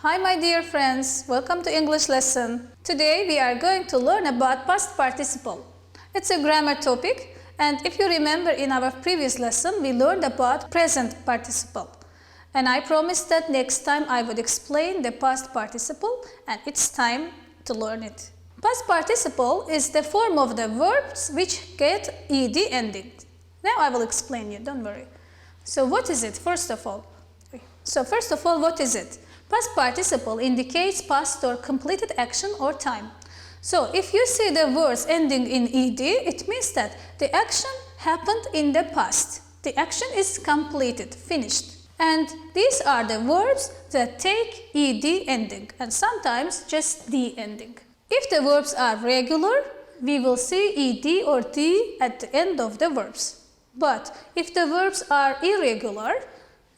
Hi my dear friends, welcome to English lesson. Today we are going to learn about past participle. It's a grammar topic, and if you remember in our previous lesson we learned about present participle. And I promised that next time I would explain the past participle, and it's time to learn it. Past participle is the form of the verbs which get ed ending. Now I will explain you, don't worry. So what is it first of all? What is it? Past participle indicates past or completed action or time. So if you see the words ending in ed, it means that the action happened in the past. The action is completed, finished. And these are the verbs that take ed ending and sometimes just d ending. If the verbs are regular, we will see ed or d at the end of the verbs. But if the verbs are irregular,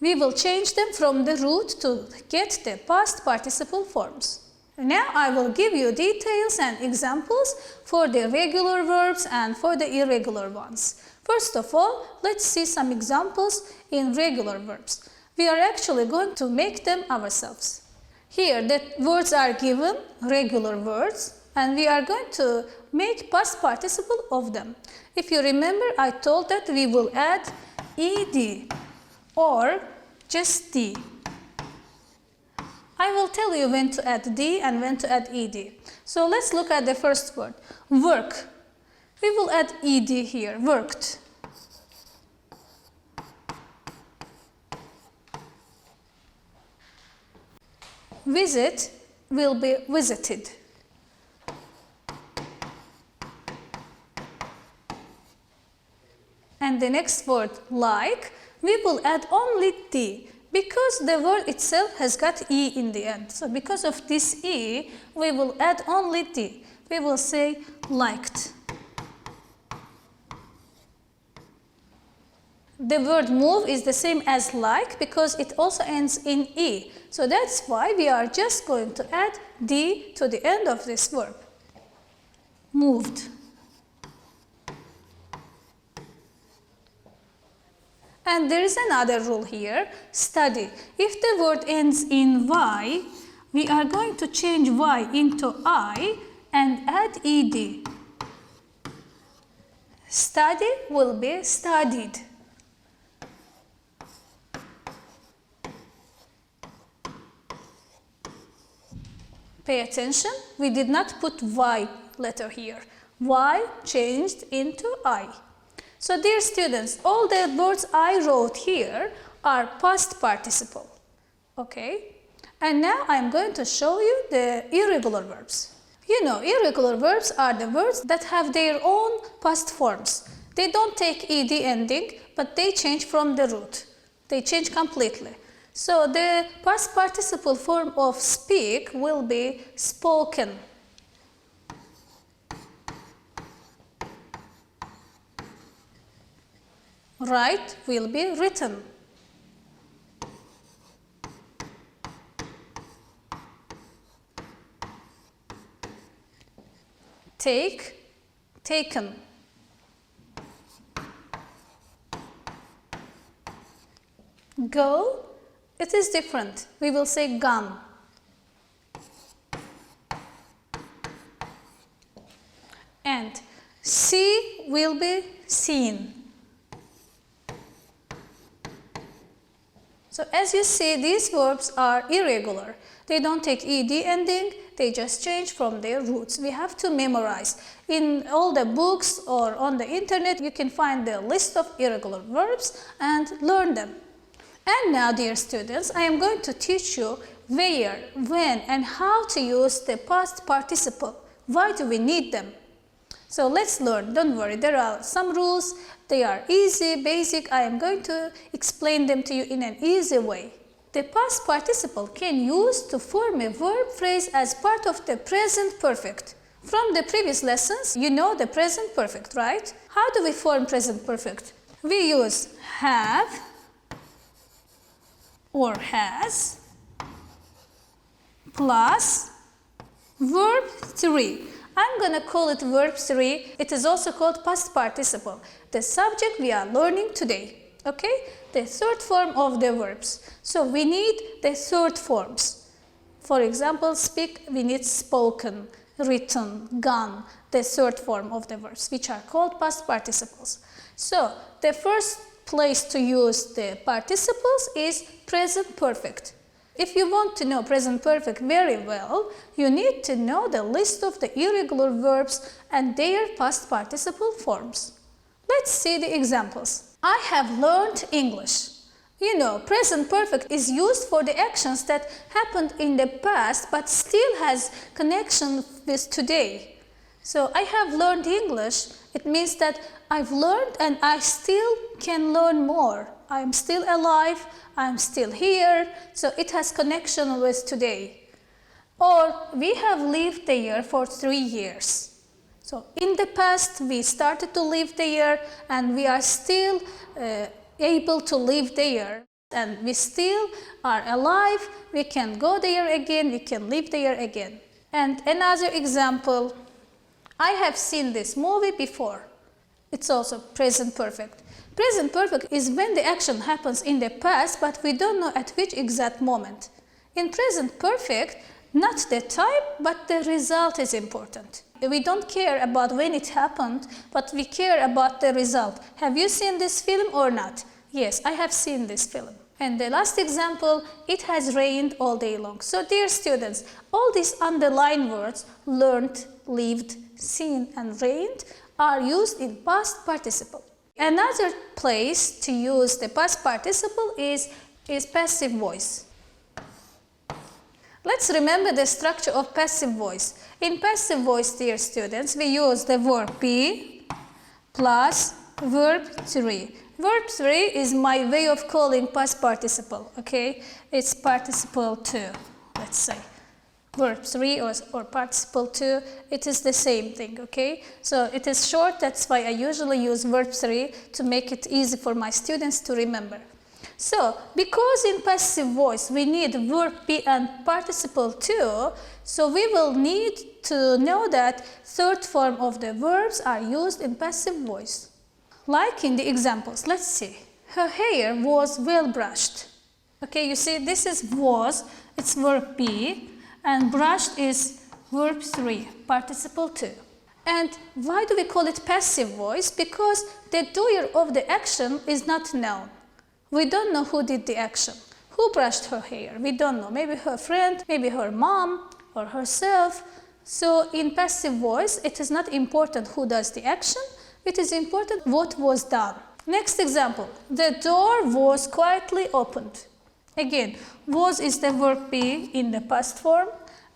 we will change them from the root to get the past participle forms. Now I will give you details and examples for the regular verbs and for the irregular ones. First of all, let's see some examples in regular verbs. We are actually going to make them ourselves. Here the words are given, regular words, and we are going to make past participle of them. If you remember, I told that we will add ed or just d. I will tell you when to add d and when to add ed. So let's look at the first word, work. We will add ed here, worked. Visit will be visited. And the next word, like, we will add only d because the word itself has got e in the end. So because of this e, we will add only d. We will say liked. The word move is the same as like because it also ends in e. So that's why we are just going to add d to the end of this verb. Moved. And there is another rule here, study. If the word ends in y, we are going to change y into I and add ed. Study will be studied. Pay attention, we did not put y letter here. Y changed into I. So dear students, all the words I wrote here are past participle. Okay? And now I am going to show you the irregular verbs. You know, irregular verbs are the words that have their own past forms. They don't take ed ending, but they change from the root. They change completely. So the past participle form of speak will be spoken. Write will be written. Take, taken. Go, it is different. We will say gone. And see will be seen. So as you see, these verbs are irregular. They don't take ed ending, they just change from their roots. We have to memorize. In all the books or on the internet, you can find the list of irregular verbs and learn them. And now, dear students, I am going to teach you where, when, and how to use the past participle. Why do we need them? So let's learn. Don't worry, there are some rules. They are easy, basic. I am going to explain them to you in an easy way. The past participle can use to form a verb phrase as part of the present perfect. From the previous lessons, you know the present perfect, right? How do we form present perfect? We use have or has plus verb 3. I'm going to call it verb 3. It is also called past participle, the subject we are learning today. Okay? The third form of the verbs. So we need the third forms. For example, speak, we need spoken, written, gone, the third form of the verbs, which are called past participles. So, the first place to use the participles is present perfect. If you want to know present perfect very well, you need to know the list of the irregular verbs and their past participle forms. Let's see the examples. I have learned English. You know, present perfect is used for the actions that happened in the past but still has connection with today. So, I have learned English. It means that I've learned and I still can learn more. I'm still alive, I'm still here, so it has connection with today. Or, we have lived there for 3 years. So, in the past, we started to live there and we are still able to live there. And we still are alive, we can go there again, we can live there again. And another example, I have seen this movie before. It's also present perfect. Present perfect is when the action happens in the past, but we don't know at which exact moment. In present perfect, not the time, but the result is important. We don't care about when it happened, but we care about the result. Have you seen this film or not? Yes, I have seen this film. And the last example, it has rained all day long. So dear students, all these underlined words, learned, lived, seen and rained, are used in past participle. Another place to use the past participle is passive voice. Let's remember the structure of passive voice. In passive voice, dear students, we use the verb be plus verb 3. Verb 3 is my way of calling past participle, okay? It's participle 2, let's say. Verb 3 or participle 2, it is the same thing, okay? So it is short, that's why I usually use verb 3 to make it easy for my students to remember. So, because in passive voice we need verb be and participle 2, so we will need to know that third form of the verbs are used in passive voice. Like in the examples, let's see. Her hair was well brushed. Okay, you see this is was, it's verb be. And brushed is verb 3, participle 2. And why do we call it passive voice? Because the doer of the action is not known. We don't know who did the action. Who brushed her hair? We don't know. Maybe her friend, maybe her mom or herself. So in passive voice, it is not important who does the action. It is important what was done. Next example. The door was quietly opened. Again, was is the verb be in the past form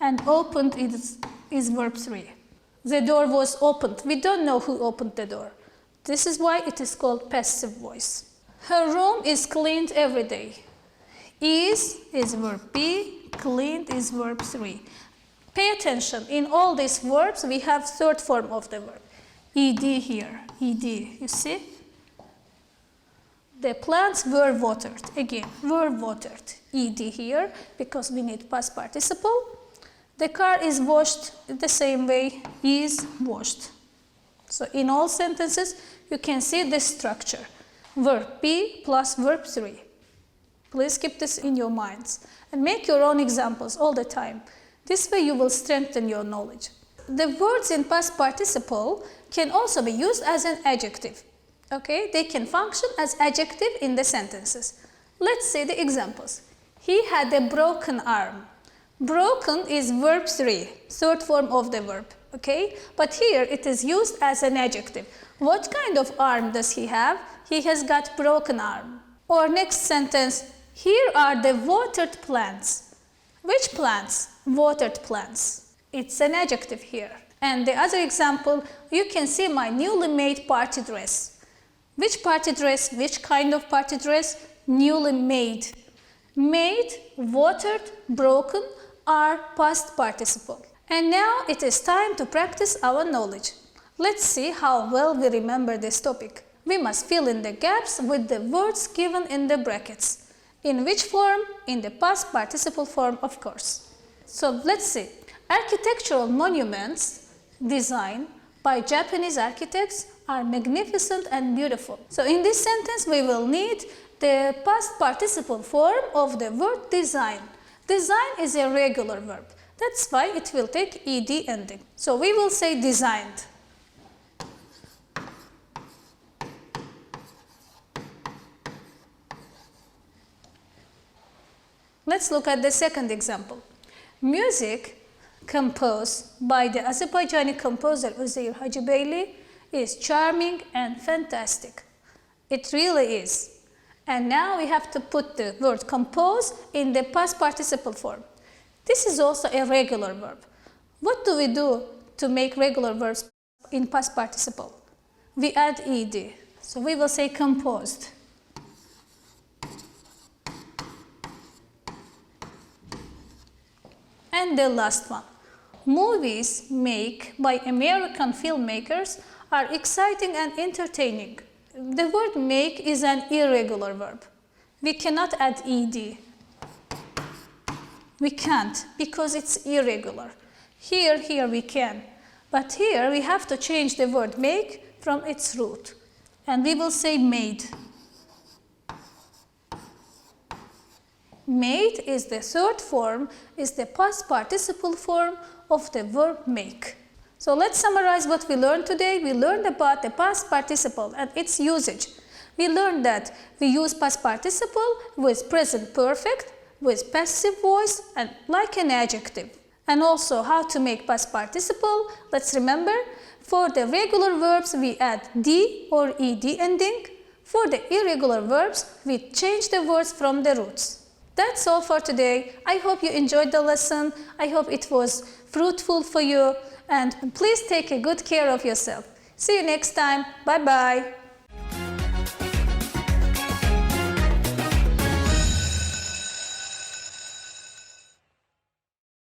and opened is verb 3. The door was opened. We don't know who opened the door. This is why it is called passive voice. Her room is cleaned every day. Is verb be, cleaned is verb 3. Pay attention. In all these verbs, we have third form of the verb. Ed here, ed, you see? The plants were watered. Again, were watered. Ed here, because we need past participle. The car is washed the same way, is washed. So in all sentences, you can see this structure. Verb be plus verb 3. Please keep this in your minds and make your own examples all the time. This way you will strengthen your knowledge. The words in past participle can also be used as an adjective. Okay, they can function as adjective in the sentences. Let's see the examples. He had a broken arm. Broken is verb 3, third form of the verb. Okay, but here it is used as an adjective. What kind of arm does he have? He has got broken arm. Or next sentence, here are the watered plants. Which plants? Watered plants. It's an adjective here. And the other example, you can see my newly made party dress. Which party dress? Which kind of party dress? Newly made. Made, watered, broken are past participle. And now it is time to practice our knowledge. Let's see how well we remember this topic. We must fill in the gaps with the words given in the brackets. In which form? In the past participle form, of course. So let's see. Architectural monuments designed by Japanese architects are magnificent and beautiful. So in this sentence we will need the past participle form of the word design. Design is a regular verb. That's why it will take ed ending. So we will say designed. Let's look at the second example. Music composed by the Azerbaijani composer Üzeyir Hacıbeyli is charming and fantastic. It really is. And now we have to put the word compose in the past participle form. This is also a regular verb. What do we do to make regular verbs in past participle? We add ed. So we will say composed. And the last one. Movies made by American filmmakers are exciting and entertaining. The word make is an irregular verb. We cannot add ed. We can't because it's irregular. Here we can. But here we have to change the word make from its root. And we will say made. Made is the third form, is the past participle form of the verb make. So let's summarize what we learned today. We learned about the past participle and its usage. We learned that we use past participle with present perfect, with passive voice, and like an adjective. And also how to make past participle. Let's remember, for the regular verbs we add d or ed ending. For the irregular verbs, we change the words from the roots. That's all for today. I hope you enjoyed the lesson. I hope it was fruitful for you. And please take a good care of yourself. See you next time. Bye-bye.